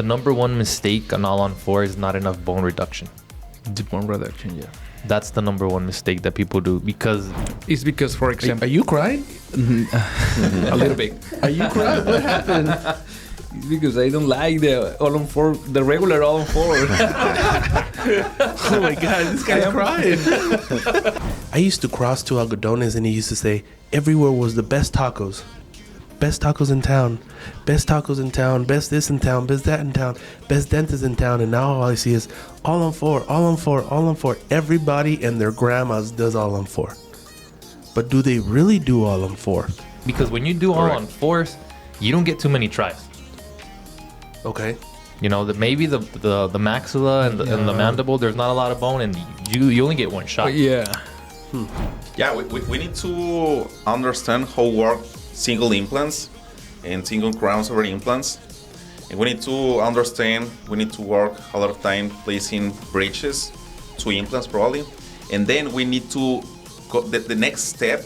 The number one mistake on all on four is not enough bone reduction. The bone reduction, yeah. That's the number one mistake that people do because... It's because, for example... Are you crying? A little bit. Are you crying? What happened? It's because I don't like the all-on-four, the regular all-on-four. Oh my God, this guy's crying. I used to cross to Algodones and he used to say, everywhere was the best tacos. Best tacos in town. Best tacos in town. Best this in town. Best that in town. Best dentist in town. And now all I see is all on four, all on four, all on four. Everybody and their grandmas does all on four. But do they really do all on four? Because when you do all on fours, you don't get too many tries. Okay. You know, maybe the maxilla and the mandible, there's not a lot of bone, and you only get one shot. Yeah. Yeah, we need to understand how work single implants and single crowns over implants. And we need to understand, we need to work a lot of time placing bridges, 2 implants probably. And then we need to go, the next step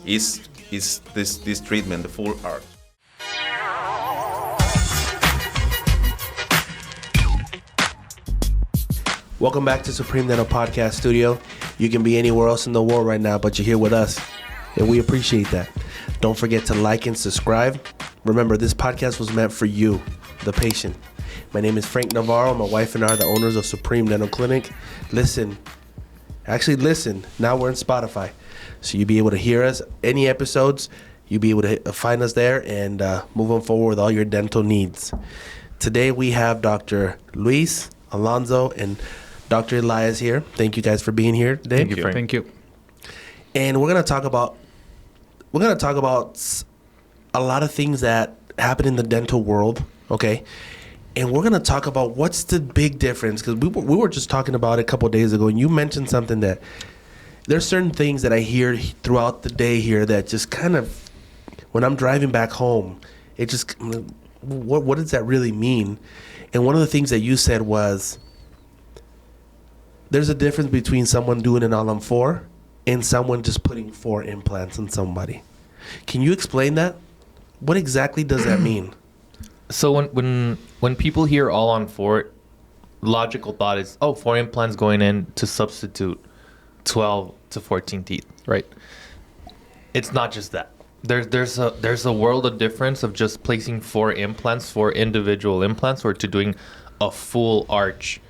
is this treatment, the full arch. Welcome back to Supreme Dental Podcast Studio. You can be anywhere else in the world right now, but you're here with us, and we appreciate that. Don't forget to like and subscribe. Remember, this podcast was meant for you, the patient. My name is Frank Navarro. My wife and I are the owners of Supreme Dental Clinic. Listen. Now we're on Spotify, so you'll be able to hear us. Any episodes, you'll be able to find us there and move on forward with all your dental needs. Today we have Dr. Luis, Alonzo, and Dr. Elias here. Thank you guys for being here today. Thank you, Frank. Thank you. And we're gonna talk about a lot of things that happen in the dental world, okay? And we're gonna talk about what's the big difference, because we were just talking about it a couple of days ago, and you mentioned something that there's certain things that I hear throughout the day here that just kind of, when I'm driving back home, it just, what does that really mean? And one of the things that you said was, there's a difference between someone doing an all-on-4 and someone just putting 4 implants on somebody. Can you explain that? What exactly does that mean? So when people hear all on four, logical thought is, 4 implants going in to substitute 12 to 14 teeth, right? It's not just that. There's a world of difference of just placing 4 implants, 4 individual implants, or to doing a full arch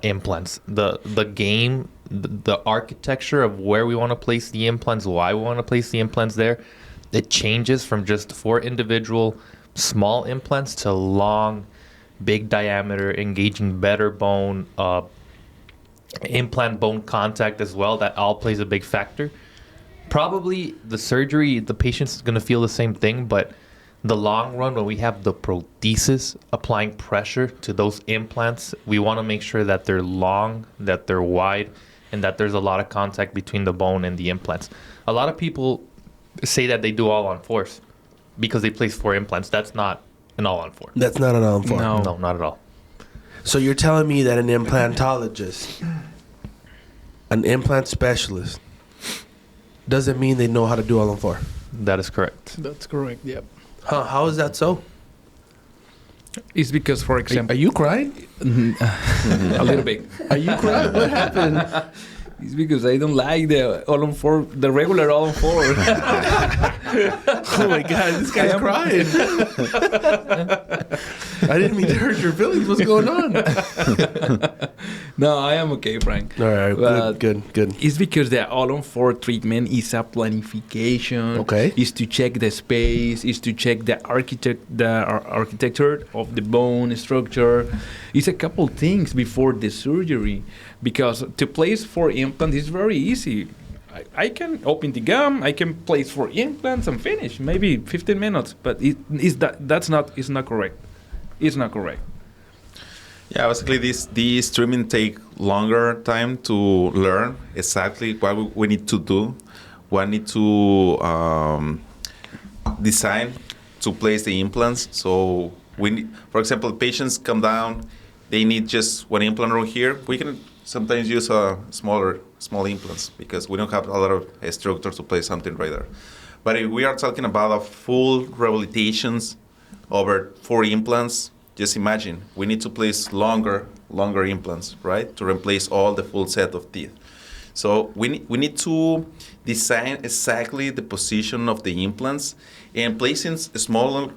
implants. The game, the architecture of where we want to place the implants, why we want to place the implants there, it changes from just 4 individual small implants to long, big diameter, engaging better bone, implant bone contact as well. That all plays a big factor. Probably the surgery, the patient's going to feel the same thing, but the long run, when we have the prosthesis applying pressure to those implants, we want to make sure that they're long, that they're wide, and that there's a lot of contact between the bone and the implants. A lot of people say that they do all on fours because they place 4 implants. That's not an all on 4. That's not an all-on-4. No, not at all. So you're telling me that an implantologist, an implant specialist, doesn't mean they know how to do all-on-4? That is correct. That's correct, yep. Huh, how is that so? It's because, for example... Are you crying? A little bit. Are you crying? What happened? It's because I don't like the all-on-4, the regular all-on-4. Oh my God, this guy's crying. I didn't mean to hurt your feelings. What's going on? No, I am okay, Frank. All right, But good. It's because the all-on-4 treatment is a planification. Okay. Is to check the space, is to check the architecture of the bone structure. It's a couple things before the surgery, because to place 4 implants is very easy. I can open the gum, I can place 4 implants and finish, maybe 15 minutes. But it's not correct. It's not correct. Yeah, basically this treatment take longer time to learn exactly what we need to do. We need to design to place the implants. So we need, for example, patients come down, they need just 1 implant right here. We can sometimes use small implants because we don't have a lot of structure to place something right there. But if we are talking about a full rehabilitations over 4 implants, just imagine, we need to place longer implants, right, to replace all the full set of teeth. So we need to design exactly the position of the implants, and placing small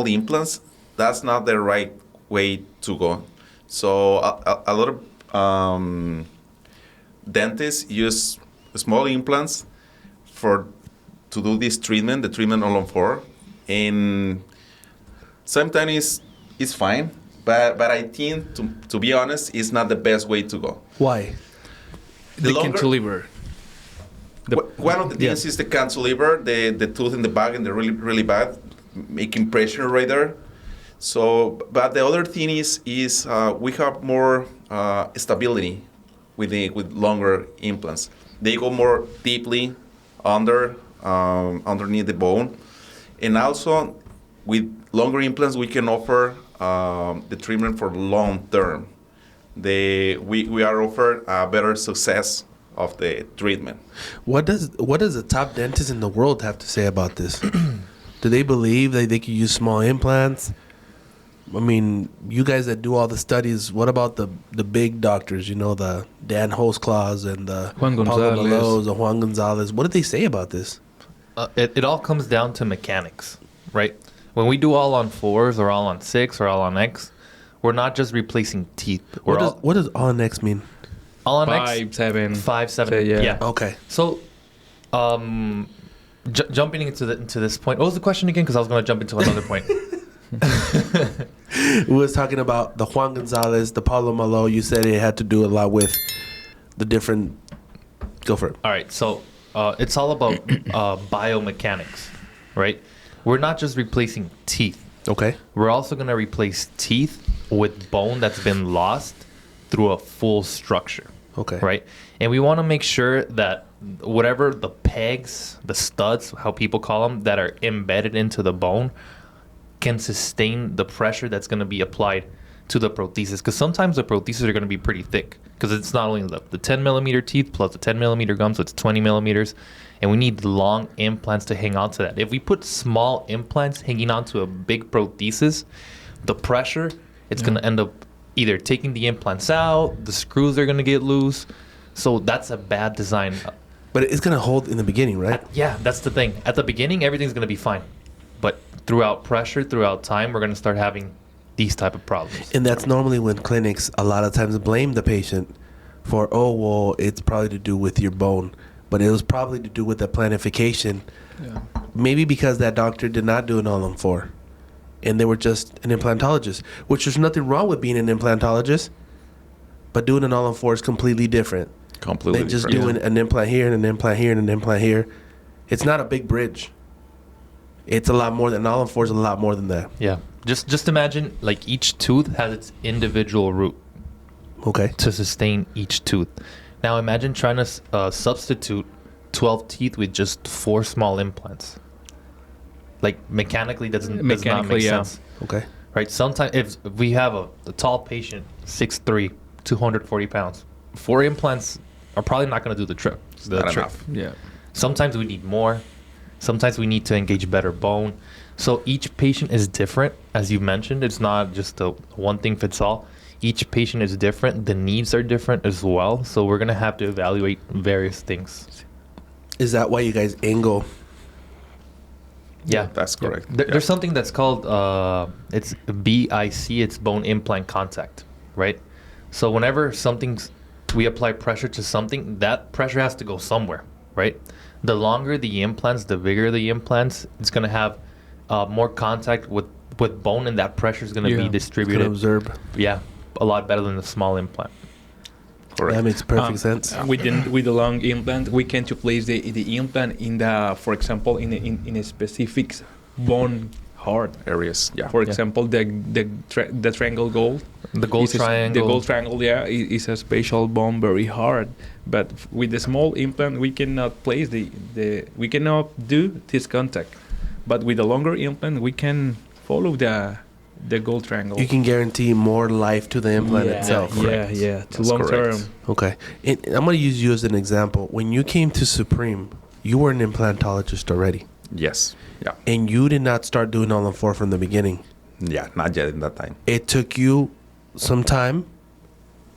implants, that's not the right way to go. So a lot of dentists use small implants to do this treatment, the treatment all on four, and sometimes it's fine, but I think, to be honest, it's not the best way to go. Why? The cantilever. One of the things is the cantilever, the tooth in the back, and they're really, really bad, making pressure right there. So, but the other thing is we have more stability with longer implants. They go more deeply underneath the bone, and also with longer implants we can offer the treatment for long term. We are offered a better success of the treatment. What does the top dentist in the world have to say about this? Do they believe that they could use small implants? I mean, you guys that do all the studies, what about the big doctors? You know, the Dan Holzclaws and the Juan Paulo Gonzalez. Malos, the Juan Gonzalez. What did they say about this? It all comes down to mechanics, right? When we do all on 4s or all on 6 or all on X, we're not just replacing teeth. What does on X mean? All on 5, X, 7. 5, 7, So, yeah. yeah. Okay. So, jumping into this point, what was the question again? Because I was going to jump into another point. We was talking about the Juan Gonzalez, the Paulo Malo. You said it had to do a lot with the different. Go for it. All right, so it's all about biomechanics, right? We're not just replacing teeth. Okay. We're also going to replace teeth with bone that's been lost through a full structure. Okay. Right? And we want to make sure that whatever the pegs, the studs, how people call them, that are embedded into the bone can sustain the pressure that's going to be applied to the prosthesis. Because sometimes the prosthesis are going to be pretty thick, because it's not only the 10 millimeter teeth plus the 10 millimeter gum, so it's 20 millimeters. And we need long implants to hang on to that. If we put small implants hanging onto a big prosthesis, the pressure, it's going to end up either taking the implants out, the screws are going to get loose. So that's a bad design. But it's gonna hold in the beginning, right? Yeah, that's the thing. At the beginning, everything's going to be fine. But throughout pressure, throughout time, we're going to start having these type of problems. And that's normally when clinics a lot of times blame the patient for, oh, well, it's probably to do with your bone. But it was probably to do with the planification. Yeah. Maybe because that doctor did not do an all-on-4. And they were just an implantologist, which there's nothing wrong with being an implantologist. But doing an all-on-4 is completely different Completely than just different. doing an implant here and an implant here and an implant here. It's not a big bridge. It's a lot more than an all-on-4 is a lot more than that. Yeah. Just imagine, like, each tooth has its individual root Okay. to sustain each tooth. Now imagine trying to substitute 12 teeth with just 4 small implants. Like, mechanically does not make yeah. sense. Okay. Right? Sometimes if we have a tall patient, 6'3", 240 pounds, 4 implants are probably not going to do the trick. Not enough. Yeah. Sometimes we need more. Sometimes we need to engage better bone. So each patient is different, as you mentioned. It's not just a one thing fits all. Each patient is different. The needs are different as well. So we're going to have to evaluate various things. Is that why you guys angle? Yeah. That's correct. There's something that's called, it's BIC, it's bone implant contact, right? So whenever we apply pressure to something, that pressure has to go somewhere, right? The longer the implants, the bigger the implants, it's going to have more contact with bone, and that pressure is going to be It's gonna distributed. absorb. Yeah, a lot better than the small implant. Correct. That makes perfect sense. With the long implant, we can to place the implant in the, for example, in a specific bone hard. Areas. Yeah. For example, the triangle gold. The gold is triangle. The gold triangle, yeah, is a special bone, very hard. But with the small implant, we cannot place we cannot do this contact. But with the longer implant, we can follow the gold triangle. You can guarantee more life to the implant itself. Yeah, to That's long correct. term. Okay. And I'm going to use you as an example. When you came to Supreme, you were an implantologist already. Yes. Yeah. And you did not start doing all-on-4 from the beginning. Yeah, not yet in that time. It took you some time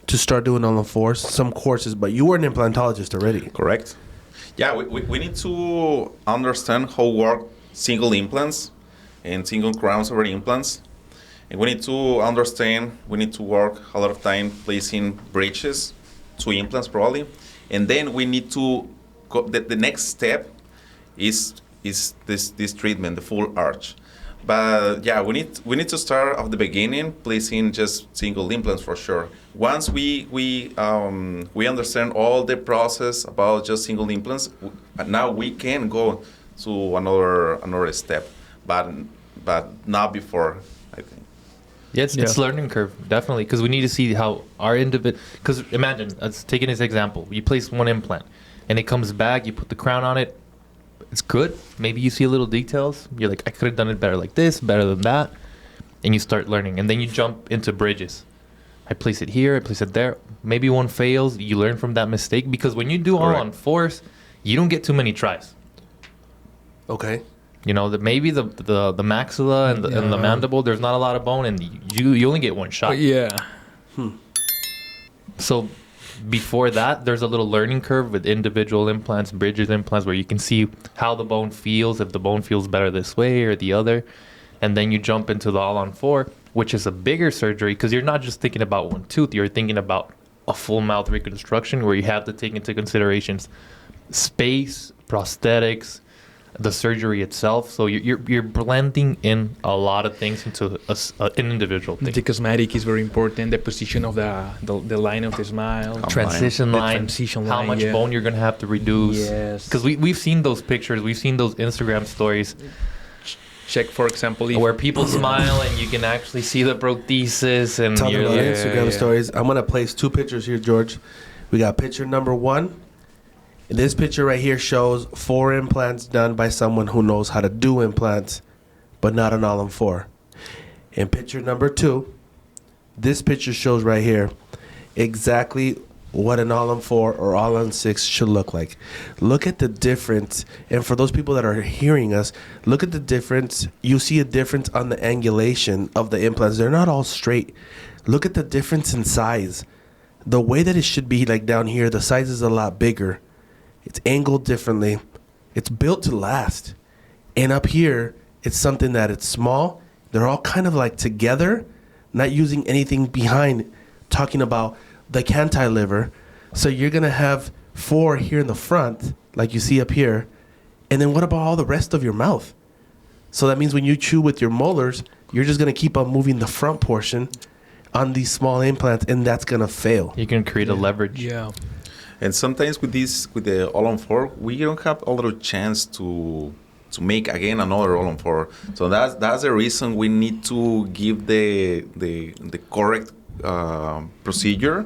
to start doing all on fours, some courses, but you were an implantologist already. Correct. Yeah, we need to understand how work single implants and single crowns over implants. And we need to understand, we need to work a lot of time placing bridges, 2 implants probably. And then we need to go, the next step is this treatment, the full arch. But yeah, we need to start at the beginning, placing just single implants for sure. Once we understand all the process about just single implants, now we can go to another step, but not before, I think. Yeah, it's learning curve, definitely, because we need to see how our individual. Because imagine, let's take this example. You place one implant, and it comes back. You put the crown on it. It's good. Maybe you see a little details. You're like, I could have done it better like this, better than that, and you start learning. And then you jump into bridges. I place it here. I place it there. Maybe one fails. You learn from that mistake, because when you do all on fours, you don't get too many tries. Okay. You know, maybe the maxilla and the mandible, there's not a lot of bone, and you only get one shot. Yeah. So before that, there's a little learning curve with individual implants, bridges implants, where you can see how the bone feels, if the bone feels better this way or the other. And then you jump into the all-on-4, which is a bigger surgery, because you're not just thinking about one tooth. You're thinking about a full mouth reconstruction, where you have to take into considerations space, prosthetics, the surgery itself. So you're blending in a lot of things into an individual thing. The cosmetic is very important. The position of the line of the smile. Transition line. How much bone you're going to have to reduce. Yes. Because we've seen those pictures. We've seen those Instagram stories. Check, for example, where people smile and you can actually see the prosthesis. And Talking about like, Instagram stories, I'm going to place 2 pictures here, George. We got picture number 1. This picture right here shows 4 implants done by someone who knows how to do implants, but not an all-on-4. In picture number 2, this picture shows right here exactly what an all-on-4 or all-on-6 should look like. Look at the difference. And for those people that are hearing us, look at the difference. You see a difference on the angulation of the implants. They're not all straight. Look at the difference in size. The way that it should be, like down here, the size is a lot bigger. It's angled differently. It's built to last. And up here, it's something that it's small. They're all kind of like together, not using anything behind, talking about the cantilever. So you're going to have 4 here in the front, like you see up here. And then what about all the rest of your mouth? So that means when you chew with your molars, you're just going to keep on moving the front portion on these small implants, and that's going to fail. You can create a leverage. Yeah. And sometimes with the all-on-4, we don't have a lot of chance to make again another all-on-4. So that's the reason we need to give the correct procedure,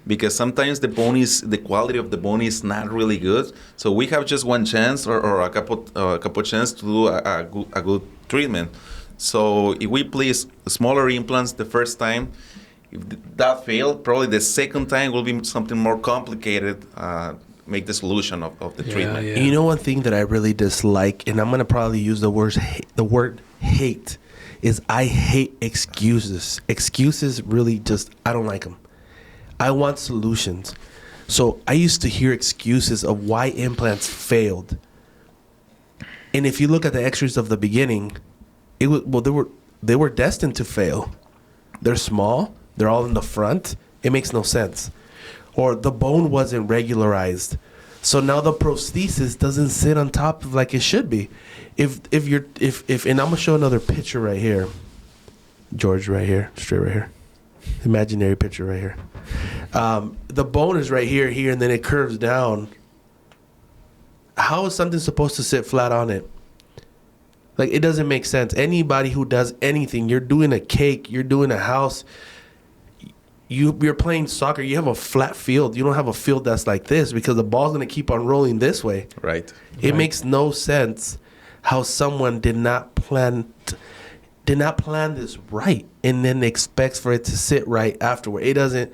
because sometimes the quality of the bone is not really good. So we have just one chance or a couple chance to do a good treatment. So if we place smaller implants the first time, if that failed, probably the second time will be something more complicated, make the solution of the treatment. Yeah. You know, one thing that I really dislike, and I'm going to probably use the word hate, is I hate excuses. Excuses really just, I don't like them. I want solutions. So I used to hear excuses of why implants failed. And if you look at the x-rays of the beginning, they were destined to fail. They're small. They're all in the front. It makes no sense. Or the bone wasn't regularized. So now the prosthesis doesn't sit on top of like it should be. If and I'm gonna show another picture right here. George right here, straight right here. Imaginary picture right here. The bone is right here, and then it curves down. How is something supposed to sit flat on it? Like, it doesn't make sense. Anybody who does anything, you're doing a cake, you're doing a house, you're playing soccer, you have a flat field. You don't have a field that's like this, because the ball's going to keep on rolling this way. Right. It makes no sense how someone did not plan this right and then expects for it to sit right afterward. It doesn't.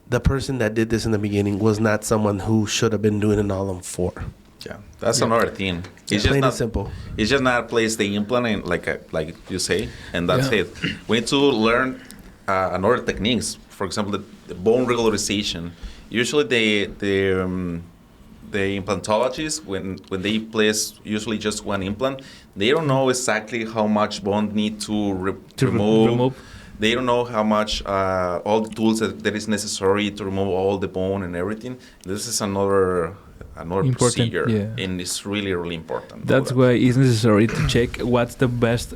The person that did this in the beginning was not someone who should have been doing an all-on-4. Yeah, that's another thing. It's just Plain not and simple. It's just not place the implant in, like you say, and that's Yeah. it. We need to learn another techniques. For example, the bone regularization. Usually, the implantologists, when they place usually just one implant, they don't know exactly how much bone need to remove. They don't know how much all the tools that is necessary to remove all the bone and everything. This is another Important, procedure, yeah. and it's really really important. That's why it's necessary to check what's the best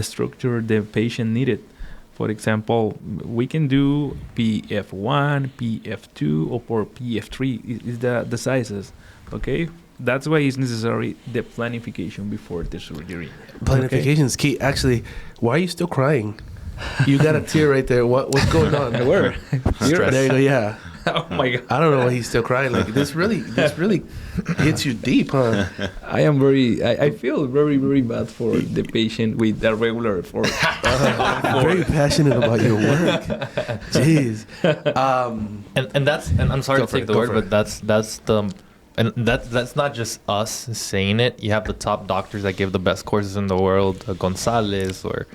structure the patient needed. For example, we can do PF1, PF2, or PF3 is the sizes. Okay, that's why it's necessary the planification before the surgery. Planification is key. Actually, why are you still crying? You got a tear right there. What's going on? Where? There you go. Yeah. Oh my God! I don't know why he's still crying. Like this really hits you deep, huh? I feel very, very bad for the patient with a regular for. Very passionate about your work. Jeez. And I'm sorry Go to for take it, the go word, for but it. that's not just us saying it. You have the top doctors that give the best courses in the world, Gonzalez or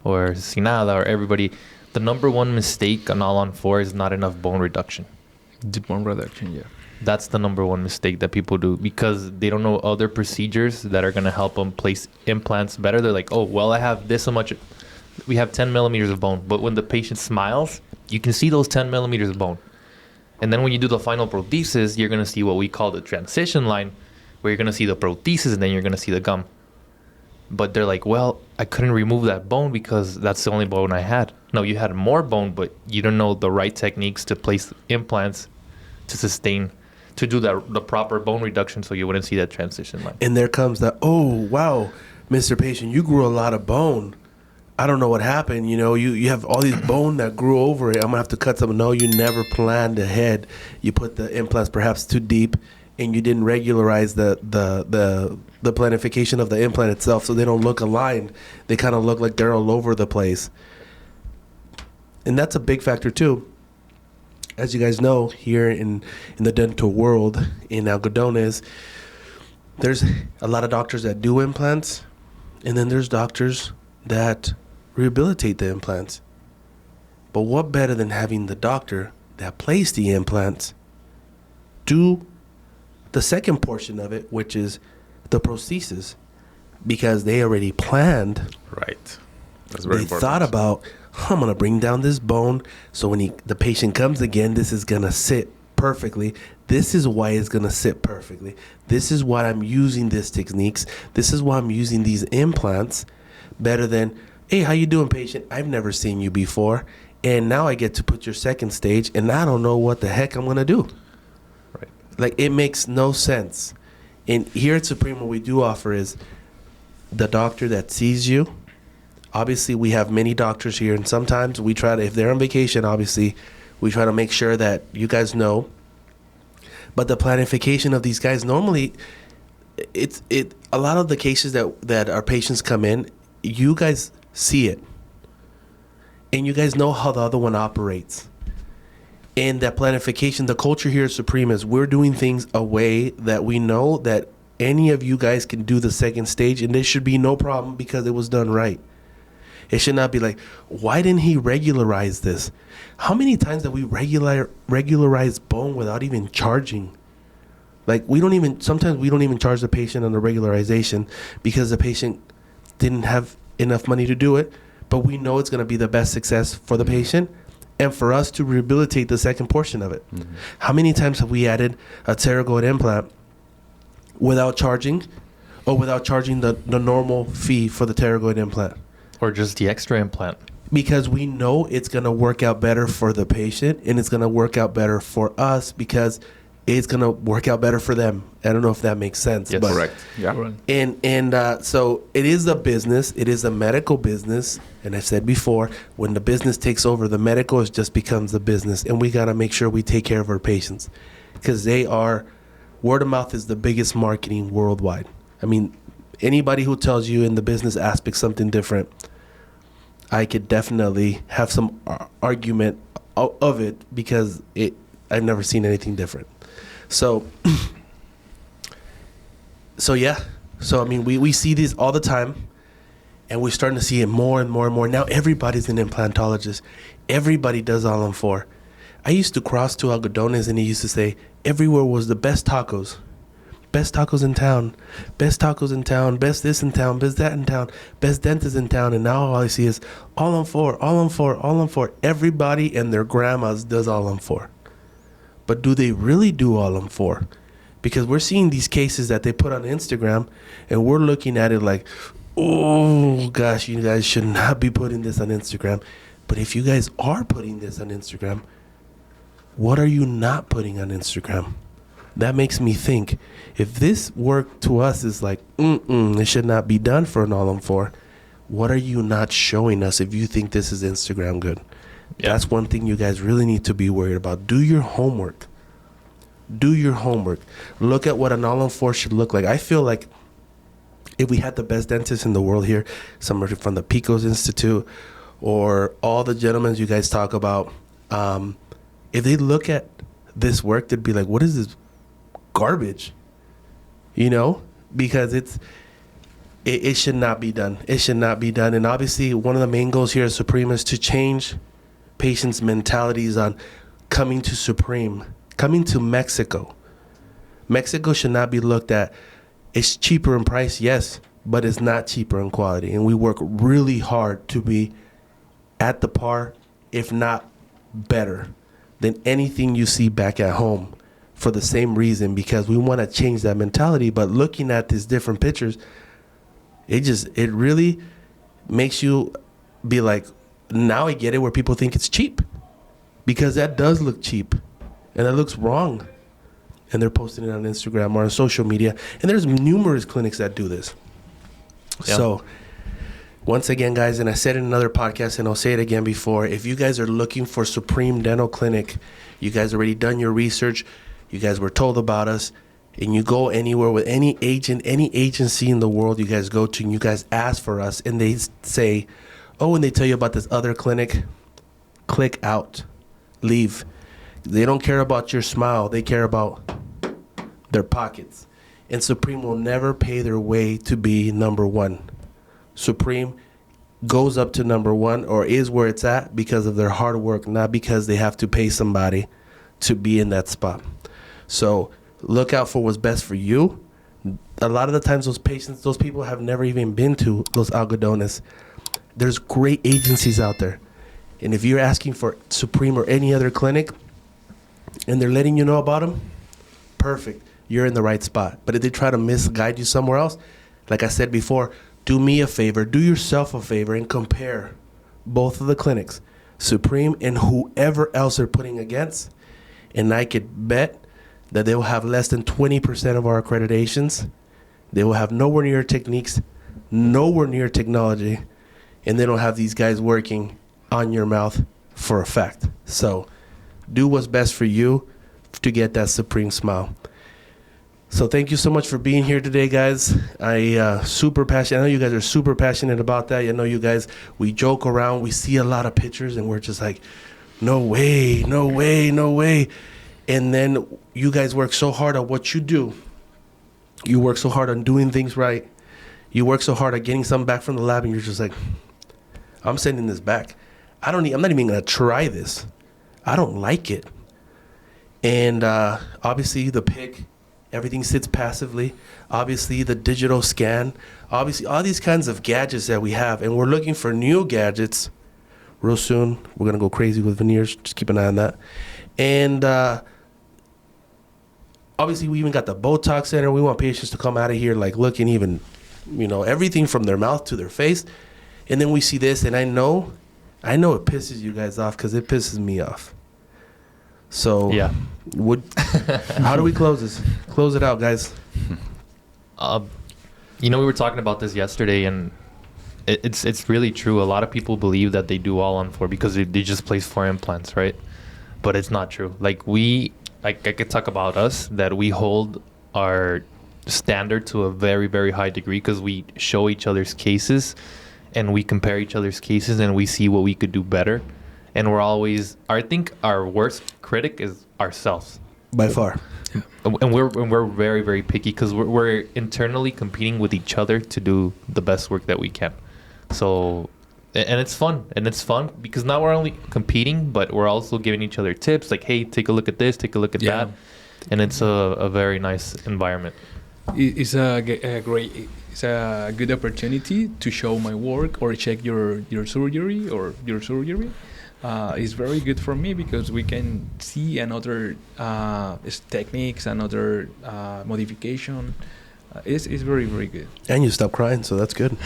Sinada or everybody. The number one mistake on all on four is not enough bone reduction. The bone reduction, yeah. That's the number one mistake that people do because they don't know other procedures that are going to help them place implants better. They're like, oh, well, I have this so much. We have 10 millimeters of bone. But when the patient smiles, you can see those 10 millimeters of bone. And then when you do the final prosthesis, you're going to see what we call the transition line, where you're going to see the prosthesis and then you're going to see the gum. But they're like, well, I couldn't remove that bone because that's the only bone I had. No, you had more bone, but you don't know the right techniques to place implants to sustain, to do the proper bone reduction so you wouldn't see that transition line. And there comes that, oh, wow, Mr. Patient, you grew a lot of bone. I don't know what happened. You know, you have all these bone that grew over it. I'm going to have to cut some. No, you never planned ahead. You put the implants perhaps too deep, and you didn't regularize the planification of the implant itself, so they don't look aligned. They kind of look like they're all over the place. And that's a big factor too. As you guys know, here in the dental world, in Algodones, there's a lot of doctors that do implants, and then there's doctors that rehabilitate the implants. But what better than having the doctor that placed the implants do the second portion of it, which is the prosthesis, because they already planned. Right. That's very They important. thought about, I'm gonna bring down this bone, so when the patient comes again, this is gonna sit perfectly. This is why it's gonna sit perfectly. This is why I'm using these techniques. This is why I'm using these implants. Better than, hey, how you doing, patient? I've never seen you before, and now I get to put your second stage, and I don't know what the heck I'm gonna do. Right. Like, it makes no sense. And here at Supreme, what we do offer is the doctor that sees you. Obviously, we have many doctors here, and sometimes we try to, if they're on vacation, obviously, we try to make sure that you guys know. But the planification of these guys, normally, a lot of the cases that our patients come in, you guys see it. And you guys know how the other one operates. And that planification, the culture here at Supreme is we're doing things a way that we know that any of you guys can do the second stage, and there should be no problem because it was done right. It should not be like, why didn't he regularize this? How many times have we regularized bone without even charging? Like, sometimes we don't even charge the patient on the regularization because the patient didn't have enough money to do it, but we know it's going to be the best success for the patient and for us to rehabilitate the second portion of it. Mm-hmm. How many times have we added a pterygoid implant without charging, or without charging the normal fee for the pterygoid implant? Or just the extra implant. Because we know it's going to work out better for the patient, and it's going to work out better for us because it's going to work out better for them. I don't know if that makes sense. Yes. But Correct. Yeah. And so it is a business. It is a medical business. And I said before, when the business takes over, the medical just becomes a business. And we got to make sure we take care of our patients because word of mouth is the biggest marketing worldwide. I mean, anybody who tells you in the business aspect something different, I could definitely have some argument of it because I've never seen anything different. So So yeah, so I mean, we see this all the time, and we're starting to see it more and more and more. Now everybody's an implantologist. Everybody does all on four. I used to cross to Algodones, and he used to say everywhere was the best tacos. Best tacos in town, best tacos in town, best this in town, best that in town, best dentist in town. And now all I see is all on four, all on four, all on four. Everybody and their grandmas does all on four. But do they really do all on four? Because we're seeing these cases that they put on Instagram, and we're looking at it like, oh gosh, you guys should not be putting this on Instagram. But if you guys are putting this on Instagram, what are you not putting on Instagram? That makes me think, if this work to us is like, it should not be done for an all-on-4, what are you not showing us if you think this is Instagram good? Yeah. That's one thing you guys really need to be worried about. Do your homework. Do your homework. Look at what an all-on-4 should look like. I feel like if we had the best dentists in the world here, somebody from the Picos Institute or all the gentlemen you guys talk about, if they look at this work, they'd be like, what is this garbage? You know, because it should not be done. It should not be done. And obviously one of the main goals here at Supreme is to change patients' mentalities on coming to Supreme, coming to Mexico. Mexico should not be looked at. It's cheaper in price, yes, but it's not cheaper in quality. And we work really hard to be at the par, if not better, than anything you see back at home, for the same reason, because we want to change that mentality. But looking at these different pictures, it really makes you be like, now I get it, where people think it's cheap, because that does look cheap and that looks wrong. And they're posting it on Instagram or on social media. And there's numerous clinics that do this. Yeah. So once again, guys, and I said in another podcast, and I'll say it again before, if you guys are looking for Supreme Dental Clinic, you guys already done your research, you guys were told about us, and you go anywhere with any agent, any agency in the world you guys go to, and you guys ask for us, and they say, oh, and they tell you about this other clinic, click out, leave. They don't care about your smile. They care about their pockets. And Supreme will never pay their way to be number one. Supreme goes up to number one, or is where it's at, because of their hard work, not because they have to pay somebody to be in that spot. So look out for what's best for you. A lot of the times those patients, those people have never even been to Los Algodones. There's great agencies out there. And if you're asking for Supreme or any other clinic and they're letting you know about them, perfect. You're in the right spot. But if they try to misguide you somewhere else, like I said before, do me a favor, do yourself a favor, and compare both of the clinics, Supreme and whoever else they're putting against. And I could bet that they will have less than 20% of our accreditations. They will have nowhere near techniques, nowhere near technology, and they don't have these guys working on your mouth for a fact. So do what's best for you to get that Supreme smile. So thank you so much for being here today, guys. Super passionate. I know you guys are super passionate about that. I know you guys, we joke around. We see a lot of pictures, and we're just like, no way, no way, no way. And then you guys work so hard on what you do. You work so hard on doing things right. You work so hard at getting something back from the lab, and you're just like, I'm sending this back. I'm not even going to try this. I don't like it. And obviously the pick, everything sits passively. Obviously the digital scan. Obviously all these kinds of gadgets that we have. And we're looking for new gadgets real soon. We're going to go crazy with veneers. Just keep an eye on that. And obviously we even got the Botox Center. We want patients to come out of here like looking even, everything from their mouth to their face. And then we see this, and I know it pisses you guys off, because it pisses me off. So yeah, how do we close this? Close it out, guys. We were talking about this yesterday, and it's really true. A lot of people believe that they do all on four because they just place 4 implants, right? But it's not true. I could talk about us, that we hold our standard to a very, very high degree, because we show each other's cases and we compare each other's cases and we see what we could do better. And we're always, I think our worst critic is ourselves. By far. And we're very, very picky because we're internally competing with each other to do the best work that we can. So, and it's fun. Because now we're only competing, but we're also giving each other tips like, hey, take a look at this, take a look at that. And it's a very nice environment. It's a good opportunity to show my work or check your surgery or your surgery. It's very good for me because we can see another techniques, another modification. It's very, very good. And you stop crying, so that's good.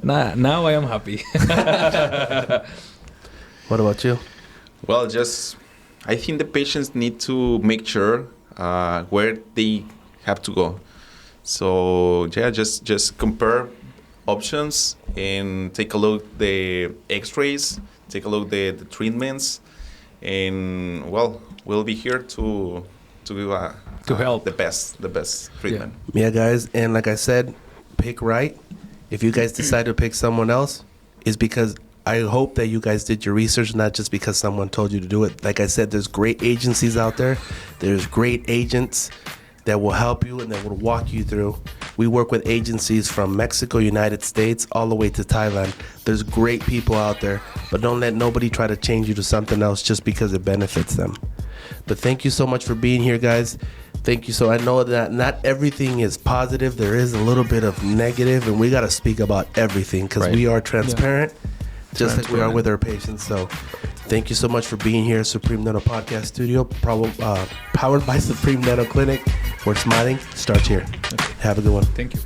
Now I am happy. What about you? Well, I think the patients need to make sure where they have to go. So just compare options and take a look the X-rays, take a look the treatments, and well, we'll be here to help the best treatment. Yeah, guys, and like I said, pick right. If you guys decide to pick someone else, it's because I hope that you guys did your research, not just because someone told you to do it. Like I said, there's great agencies out there. There's great agents that will help you and that will walk you through. We work with agencies from Mexico, United States, all the way to Thailand. There's great people out there, but don't let nobody try to change you to something else just because it benefits them. But thank you so much for being here, guys. Thank you. So I know that not everything is positive. There is a little bit of negative, and we got to speak about everything because we are transparent, just like we are with our patients. So thank you so much for being here at Supreme Dental Podcast Studio, powered by Supreme Dental Clinic, where smiling starts here. Okay. Have a good one. Thank you.